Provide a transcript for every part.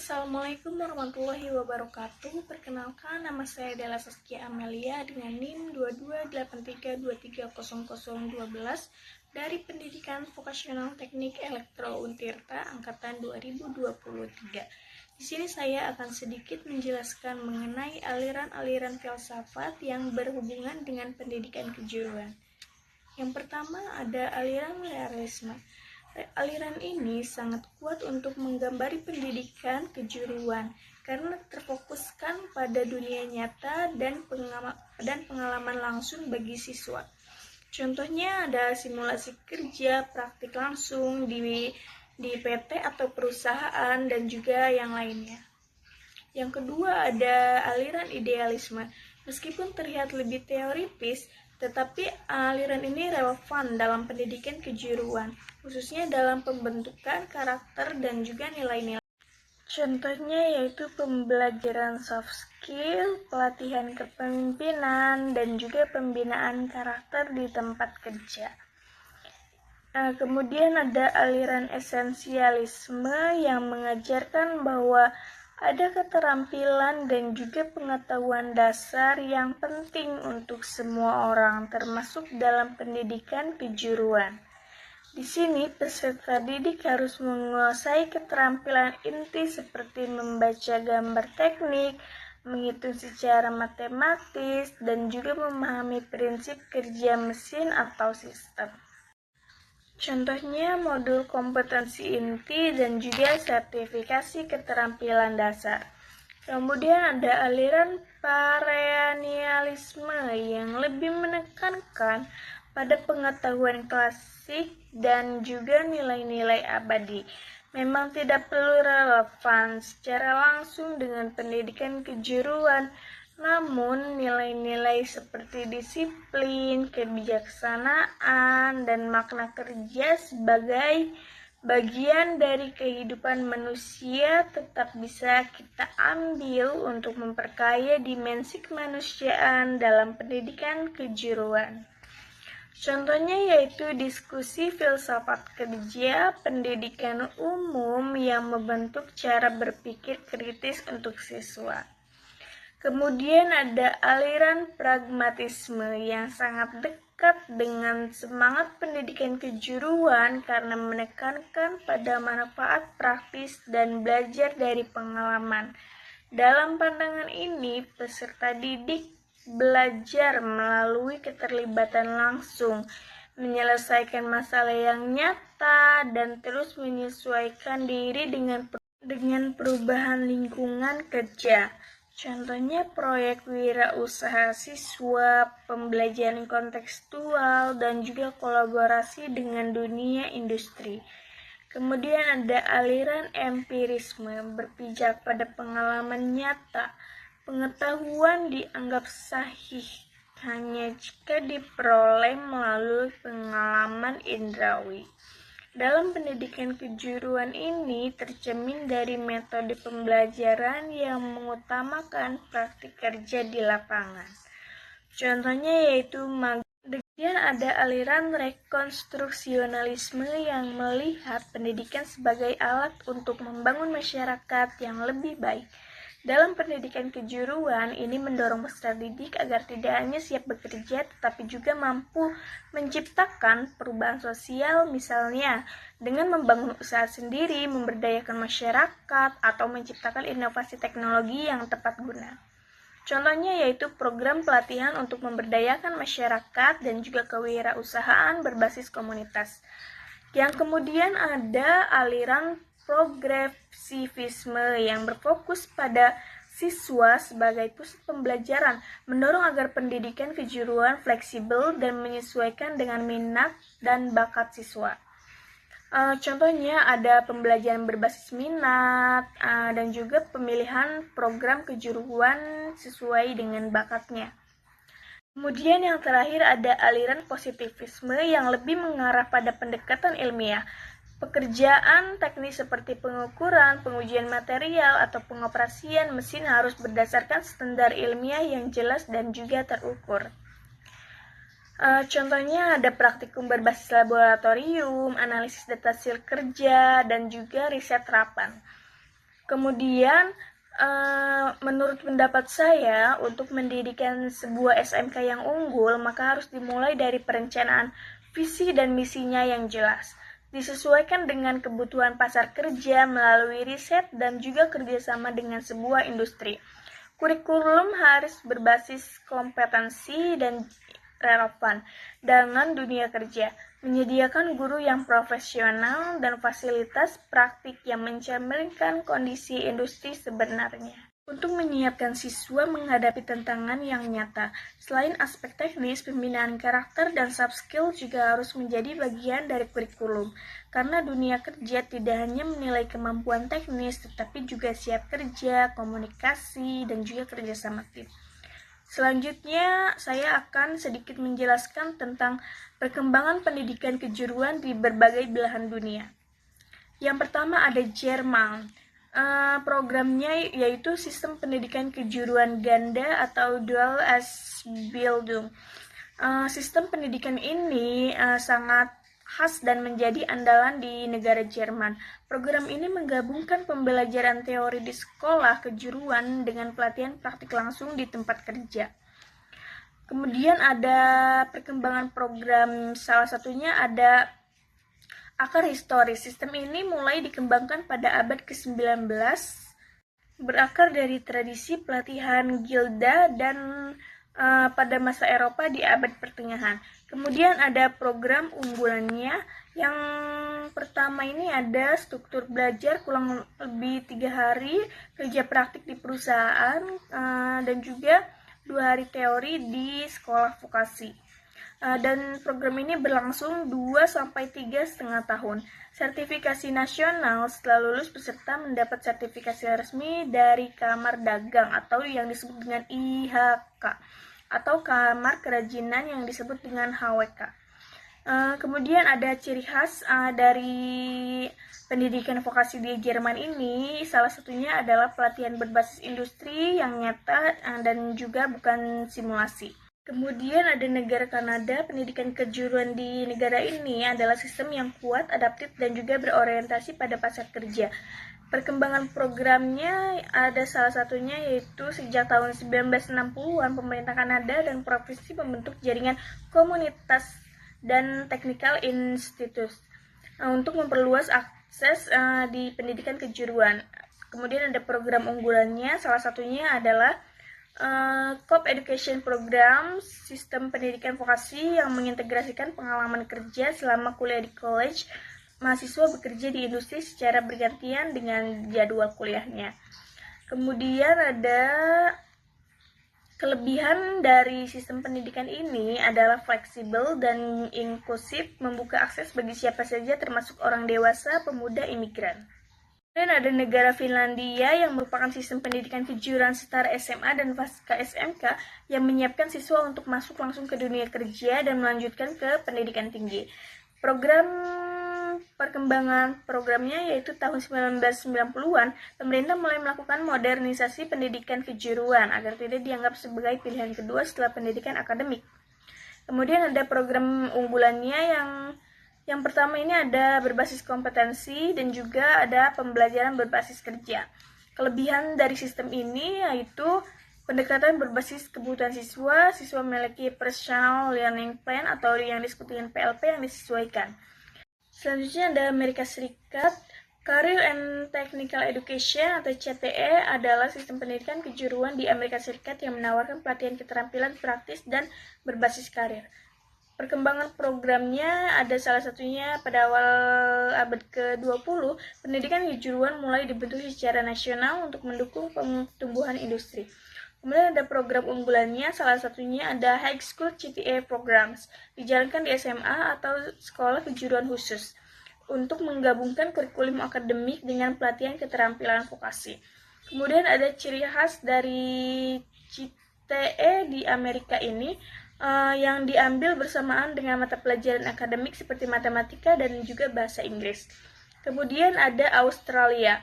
Assalamualaikum warahmatullahi wabarakatuh. Perkenalkan, nama saya Della Saskia Amelia dengan NIM 2283230012 dari Pendidikan Vokasional Teknik Elektro Untirta angkatan 2023. Di sini saya akan sedikit menjelaskan mengenai aliran-aliran filsafat yang berhubungan dengan pendidikan kejuruan. Yang pertama ada aliran realisme. Aliran ini sangat kuat untuk menggambari pendidikan kejuruan karena terfokuskan pada dunia nyata dan pengalaman langsung bagi siswa. Contohnya ada simulasi kerja, praktik langsung di PT atau perusahaan dan juga yang lainnya. Yang kedua ada aliran idealisme. Meskipun terlihat lebih teoritis, tetapi aliran ini relevan dalam pendidikan kejuruan, khususnya dalam pembentukan karakter dan juga nilai-nilai. Contohnya yaitu pembelajaran soft skill, pelatihan kepemimpinan, dan juga pembinaan karakter di tempat kerja. Kemudian ada aliran esensialisme yang mengajarkan bahwa ada keterampilan dan juga pengetahuan dasar yang penting untuk semua orang, termasuk dalam pendidikan kejuruan. Di sini, peserta didik harus menguasai keterampilan inti seperti membaca gambar teknik, menghitung secara matematis, dan juga memahami prinsip kerja mesin atau sistem. Contohnya modul kompetensi inti dan juga sertifikasi keterampilan dasar. Kemudian ada aliran perennialisme yang lebih menekankan pada pengetahuan klasik dan juga nilai-nilai abadi. Memang tidak perlu relevan secara langsung dengan pendidikan kejuruan, namun nilai-nilai seperti disiplin, kebijaksanaan, dan makna kerja sebagai bagian dari kehidupan manusia tetap bisa kita ambil untuk memperkaya dimensi kemanusiaan dalam pendidikan kejuruan. Contohnya yaitu diskusi filsafat kerja, pendidikan umum yang membentuk cara berpikir kritis untuk siswa. Kemudian ada aliran pragmatisme yang sangat dekat dengan semangat pendidikan kejuruan karena menekankan pada manfaat praktis dan belajar dari pengalaman. Dalam pandangan ini, peserta didik belajar melalui keterlibatan langsung, menyelesaikan masalah yang nyata, dan terus menyesuaikan diri dengan perubahan lingkungan kerja. Contohnya proyek wirausaha siswa, pembelajaran kontekstual, dan juga kolaborasi dengan dunia industri. Kemudian ada aliran empirisme, berpijak pada pengalaman nyata. Pengetahuan dianggap sahih hanya jika diperoleh melalui pengalaman indrawi. Dalam pendidikan kejuruan ini tercermin dari metode pembelajaran yang mengutamakan praktik kerja di lapangan. Contohnya yaitu kemudian ada aliran rekonstruksionalisme yang melihat pendidikan sebagai alat untuk membangun masyarakat yang lebih baik. Dalam pendidikan kejuruan, ini mendorong peserta didik agar tidak hanya siap bekerja, tetapi juga mampu menciptakan perubahan sosial, misalnya dengan membangun usaha sendiri, memberdayakan masyarakat, atau menciptakan inovasi teknologi yang tepat guna. Contohnya yaitu program pelatihan untuk memberdayakan masyarakat dan juga kewirausahaan berbasis komunitas. Yang kemudian ada aliran progresivisme yang berfokus pada siswa sebagai pusat pembelajaran, mendorong agar pendidikan kejuruan fleksibel dan menyesuaikan dengan minat dan bakat siswa. Contohnya ada pembelajaran berbasis minat dan juga pemilihan program kejuruan sesuai dengan bakatnya. Kemudian yang terakhir ada aliran positivisme yang lebih mengarah pada pendekatan ilmiah. Pekerjaan teknis seperti pengukuran, pengujian material, atau pengoperasian mesin harus berdasarkan standar ilmiah yang jelas dan juga terukur. Contohnya ada praktikum berbasis laboratorium, analisis data hasil kerja, dan juga riset terapan. Kemudian, menurut pendapat saya, untuk mendirikan sebuah SMK yang unggul, maka harus dimulai dari perencanaan visi dan misinya yang jelas, disesuaikan dengan kebutuhan pasar kerja melalui riset dan juga kerjasama dengan sebuah industri. Kurikulum harus berbasis kompetensi dan relevan dengan dunia kerja, menyediakan guru yang profesional dan fasilitas praktik yang mencerminkan kondisi industri sebenarnya. Untuk menyiapkan siswa menghadapi tantangan yang nyata, selain aspek teknis, pembinaan karakter dan soft skill juga harus menjadi bagian dari kurikulum. Karena dunia kerja tidak hanya menilai kemampuan teknis, tetapi juga siap kerja, komunikasi, dan juga kerja sama tim. Selanjutnya, saya akan sedikit menjelaskan tentang perkembangan pendidikan kejuruan di berbagai belahan dunia. Yang pertama ada Jerman. Programnya yaitu sistem pendidikan kejuruan ganda atau Dual Ausbildung. Sistem pendidikan ini sangat khas dan menjadi andalan di negara Jerman. Program ini menggabungkan pembelajaran teori di sekolah kejuruan dengan pelatihan praktik langsung di tempat kerja. Kemudian ada perkembangan program, salah satunya ada akar historis. Sistem ini mulai dikembangkan pada abad ke-19, berakar dari tradisi pelatihan gilda dan pada masa Eropa di abad pertengahan. Kemudian ada program unggulannya. Yang pertama ini ada struktur belajar kurang lebih 3 hari, kerja praktik di perusahaan, dan juga 2 hari teori di sekolah vokasi. Dan program ini berlangsung 2-3,5 tahun. Sertifikasi nasional, setelah lulus peserta mendapat sertifikasi resmi dari Kamar Dagang atau yang disebut dengan IHK atau Kamar Kerajinan yang disebut dengan HWK. Kemudian ada ciri khas dari pendidikan vokasi di Jerman ini, salah satunya adalah pelatihan berbasis industri yang nyata dan juga bukan simulasi. Kemudian ada negara Kanada. Pendidikan kejuruan di negara ini adalah sistem yang kuat, adaptif, dan juga berorientasi pada pasar kerja. Perkembangan programnya ada salah satunya yaitu sejak tahun 1960-an pemerintah Kanada dan provinsi membentuk jaringan komunitas dan technical institute untuk memperluas akses di pendidikan kejuruan. Kemudian ada program unggulannya, salah satunya adalah COP Education Program, sistem pendidikan vokasi yang mengintegrasikan pengalaman kerja selama kuliah di college. Mahasiswa bekerja di industri secara bergantian dengan jadwal kuliahnya. Kemudian ada kelebihan dari sistem pendidikan ini adalah fleksibel dan inklusif, membuka akses bagi siapa saja termasuk orang dewasa, pemuda, imigran. Dan ada negara Finlandia yang merupakan sistem pendidikan kejuruan setara SMA dan pasca SMK yang menyiapkan siswa untuk masuk langsung ke dunia kerja dan melanjutkan ke pendidikan tinggi. Program perkembangan programnya yaitu tahun 1990-an, pemerintah mulai melakukan modernisasi pendidikan kejuruan agar tidak dianggap sebagai pilihan kedua setelah pendidikan akademik. Kemudian ada program unggulannya yang pertama ini ada berbasis kompetensi dan juga ada pembelajaran berbasis kerja. Kelebihan dari sistem ini yaitu pendekatan berbasis kebutuhan siswa. Siswa memiliki personal learning plan atau yang disebut dengan PLP yang disesuaikan. Selanjutnya ada Amerika Serikat. Career and Technical Education atau CTE adalah sistem pendidikan kejuruan di Amerika Serikat yang menawarkan pelatihan keterampilan praktis dan berbasis karir. Perkembangan programnya ada salah satunya pada awal abad ke-20, pendidikan kejuruan mulai dibentuk secara nasional untuk mendukung pertumbuhan industri. Kemudian ada program unggulannya, salah satunya ada High School CTA Programs, dijalankan di SMA atau sekolah kejuruan khusus, untuk menggabungkan kurikulum akademik dengan pelatihan keterampilan vokasi. Kemudian ada ciri khas dari CTE di Amerika ini, yang diambil bersamaan dengan mata pelajaran akademik seperti matematika dan juga bahasa Inggris. Kemudian ada Australia.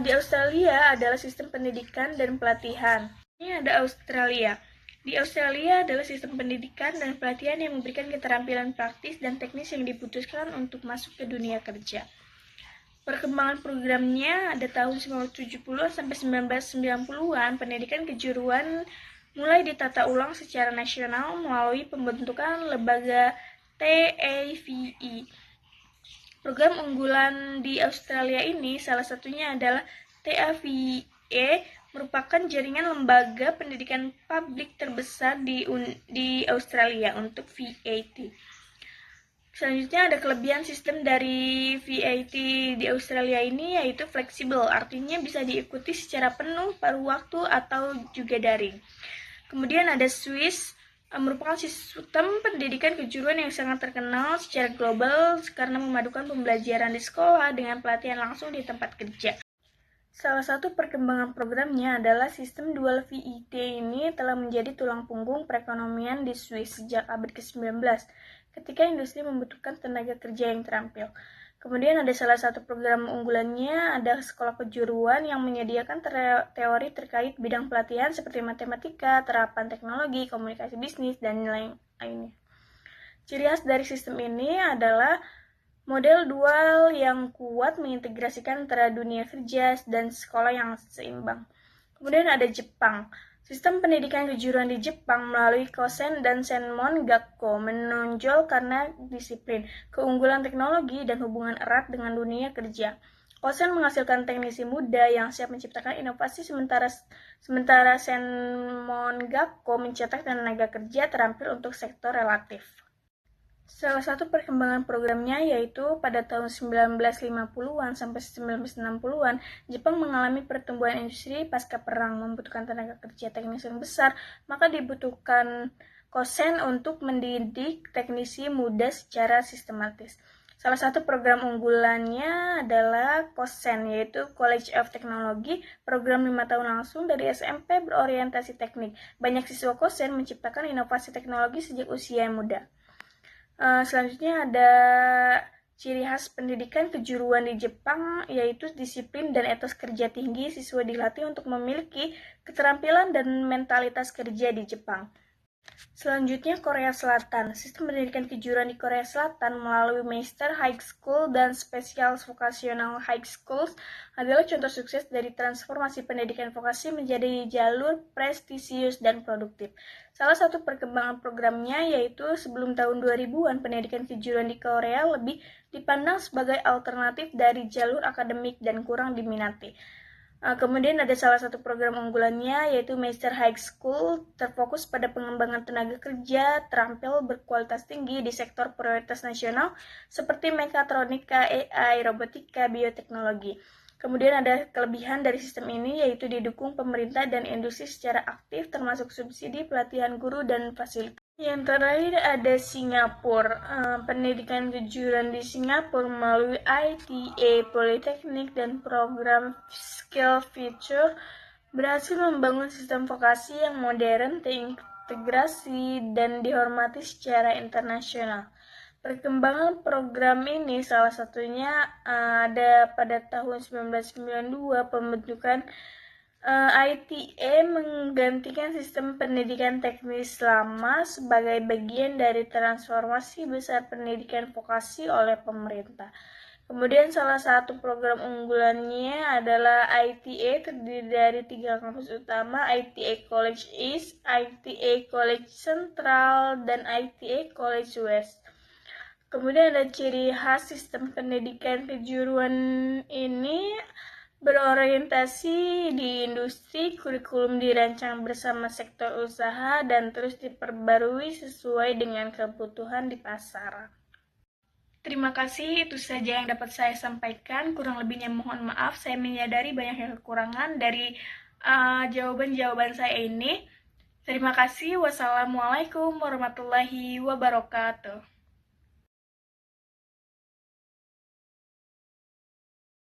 Di Australia adalah sistem pendidikan dan pelatihan. Ini ada Australia. Di Australia adalah sistem pendidikan dan pelatihan yang memberikan keterampilan praktis dan teknis yang dibutuhkan untuk masuk ke dunia kerja. Perkembangan programnya ada tahun 1970 sampai 1990-an, pendidikan kejuruan mulai ditata ulang secara nasional melalui pembentukan lembaga TAVE. Program unggulan di Australia ini salah satunya adalah TAVE, merupakan jaringan lembaga pendidikan publik terbesar di Australia untuk VAT. Selanjutnya ada kelebihan sistem dari VAT di Australia ini yaitu fleksibel, artinya bisa diikuti secara penuh, paruh waktu, atau juga daring. Kemudian ada Swiss, merupakan sistem pendidikan kejuruan yang sangat terkenal secara global karena memadukan pembelajaran di sekolah dengan pelatihan langsung di tempat kerja. Salah satu perkembangan programnya adalah sistem dual VAT ini telah menjadi tulang punggung perekonomian di Swiss sejak abad ke-19, ketika industri membutuhkan tenaga kerja yang terampil. Kemudian ada salah satu program unggulannya, ada sekolah kejuruan yang menyediakan teori terkait bidang pelatihan seperti matematika, terapan teknologi, komunikasi bisnis, dan lain-lainnya. Ciri khas dari sistem ini adalah model dual yang kuat mengintegrasikan antara dunia kerja dan sekolah yang seimbang. Kemudian ada Jepang. Sistem pendidikan kejuruan di Jepang melalui Kosen dan Senmon Gakko menonjol karena disiplin, keunggulan teknologi, dan hubungan erat dengan dunia kerja. Kosen menghasilkan teknisi muda yang siap menciptakan inovasi, sementara Senmon Gakko mencetak tenaga kerja terampil untuk sektor relatif. Salah satu perkembangan programnya yaitu pada tahun 1950-an sampai 1960-an, Jepang mengalami pertumbuhan industri pasca perang, membutuhkan tenaga kerja teknis yang besar, maka dibutuhkan Kosen untuk mendidik teknisi muda secara sistematis. Salah satu program unggulannya adalah Kosen, yaitu College of Technology, program 5 tahun langsung dari SMP berorientasi teknik. Banyak siswa Kosen menciptakan inovasi teknologi sejak usia yang muda. Selanjutnya ada ciri khas pendidikan kejuruan di Jepang yaitu disiplin dan etos kerja tinggi. Siswa dilatih untuk memiliki keterampilan dan mentalitas kerja di Jepang. Selanjutnya Korea Selatan. Sistem pendidikan kejuruan di Korea Selatan melalui Master High School dan Special Vocational High Schools adalah contoh sukses dari transformasi pendidikan vokasi menjadi jalur prestisius dan produktif. Salah satu perkembangan programnya yaitu sebelum tahun 2000-an pendidikan kejuruan di Korea lebih dipandang sebagai alternatif dari jalur akademik dan kurang diminati. Kemudian ada salah satu program unggulannya yaitu Master High School, terfokus pada pengembangan tenaga kerja terampil berkualitas tinggi di sektor prioritas nasional seperti mekatronika, AI, robotika, bioteknologi. Kemudian ada kelebihan dari sistem ini yaitu didukung pemerintah dan industri secara aktif termasuk subsidi pelatihan guru dan fasilitas. Yang terakhir ada Singapura. Pendidikan kejuruan di Singapura melalui ITA, Politeknik, dan program Skill Future berhasil membangun sistem vokasi yang modern, terintegrasi, dan dihormati secara internasional. Perkembangan program ini salah satunya ada pada tahun 1992 pembentukan ITA menggantikan sistem pendidikan teknis lama sebagai bagian dari transformasi besar pendidikan vokasi oleh pemerintah. Kemudian salah satu program unggulannya adalah ITA, terdiri dari 3 kampus utama, ITA College East, ITA College Central, dan ITA College West. Kemudian ada ciri khas sistem pendidikan kejuruan ini berorientasi di industri, kurikulum dirancang bersama sektor usaha dan terus diperbarui sesuai dengan kebutuhan di pasar. Terima kasih, itu saja yang dapat saya sampaikan. Kurang lebihnya mohon maaf, saya menyadari banyak kekurangan dari jawaban-jawaban saya ini. Terima kasih. Wassalamualaikum warahmatullahi wabarakatuh.